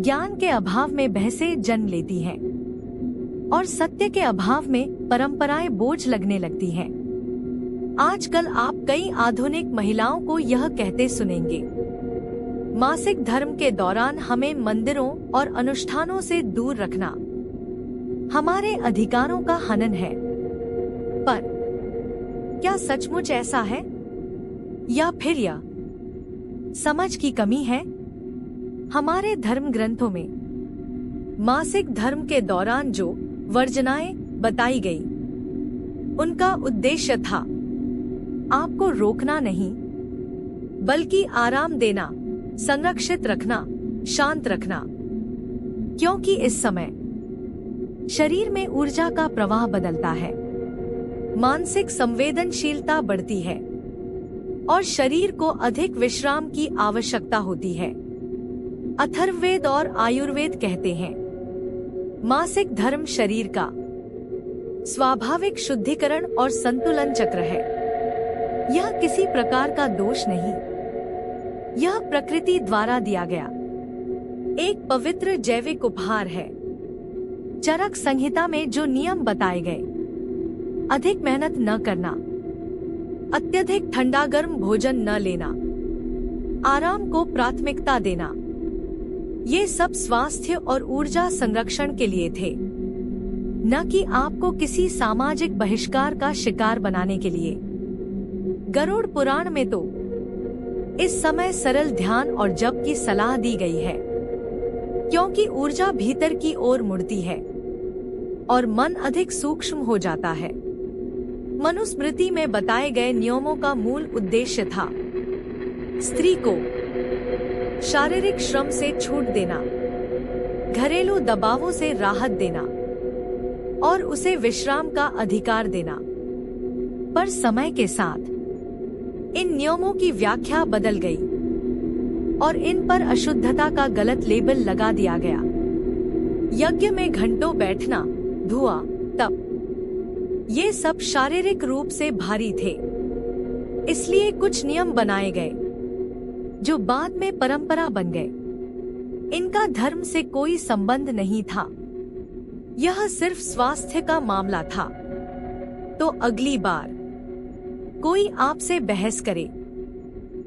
ज्ञान के अभाव में बहसें जन्म लेती हैं और सत्य के अभाव में परंपराएं बोझ लगने लगती हैं। आजकल आप कई आधुनिक महिलाओं को यह कहते सुनेंगे, मासिक धर्म के दौरान हमें मंदिरों और अनुष्ठानों से दूर रखना हमारे अधिकारों का हनन है। पर क्या सचमुच ऐसा है, या फिर यह समझ की कमी है? हमारे धर्म ग्रंथों में मासिक धर्म के दौरान जो वर्जनाएं बताई गई, उनका उद्देश्य था आपको रोकना नहीं, बल्कि आराम देना, संरक्षित रखना, शांत रखना। क्योंकि इस समय शरीर में ऊर्जा का प्रवाह बदलता है, मानसिक संवेदनशीलता बढ़ती है और शरीर को अधिक विश्राम की आवश्यकता होती है। अथर्ववेद और आयुर्वेद कहते हैं, मासिक धर्म शरीर का स्वाभाविक शुद्धिकरण और संतुलन चक्र है। यह किसी प्रकार का दोष नहीं, यह प्रकृति द्वारा दिया गया एक पवित्र जैविक उपहार है। चरक संहिता में जो नियम बताए गए, अधिक मेहनत न करना, अत्यधिक ठंडा गर्म भोजन न लेना, आराम को प्राथमिकता देना, ये सब स्वास्थ्य और ऊर्जा संरक्षण के लिए थे, न कि आपको किसी सामाजिक बहिष्कार का शिकार बनाने के लिए। गरुड़ पुराण में तो इस समय सरल ध्यान और जप की सलाह दी गई है, क्योंकि ऊर्जा भीतर की ओर मुड़ती है और मन अधिक सूक्ष्म हो जाता है। मनुस्मृति में बताए गए नियमों का मूल उद्देश्य था स्त्री को शारीरिक श्रम से छूट देना, घरेलू दबावों से राहत देना और उसे विश्राम का अधिकार देना। पर समय के साथ इन नियमों की व्याख्या बदल गई और इन पर अशुद्धता का गलत लेबल लगा दिया गया। यज्ञ में घंटों बैठना, धुआं, तप, ये सब शारीरिक रूप से भारी थे, इसलिए कुछ नियम बनाए गए जो बाद में परंपरा बन गए। इनका धर्म से कोई संबंध नहीं था, यह सिर्फ स्वास्थ्य का मामला था। तो अगली बार कोई आपसे बहस करे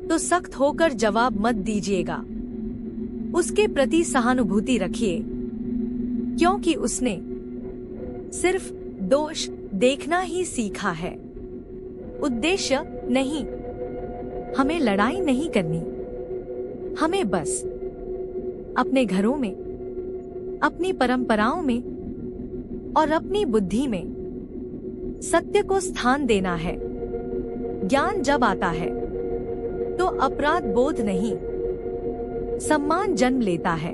तो सख्त होकर जवाब मत दीजिएगा, उसके प्रति सहानुभूति रखिए, क्योंकि उसने सिर्फ दोष देखना ही सीखा है, उद्देश्य नहीं। हमें लड़ाई नहीं करनी, हमें बस अपने घरों में, अपनी परंपराओं में और अपनी बुद्धि में सत्य को स्थान देना है। ज्ञान जब आता है तो अपराध बोध नहीं, सम्मान जन्म लेता है।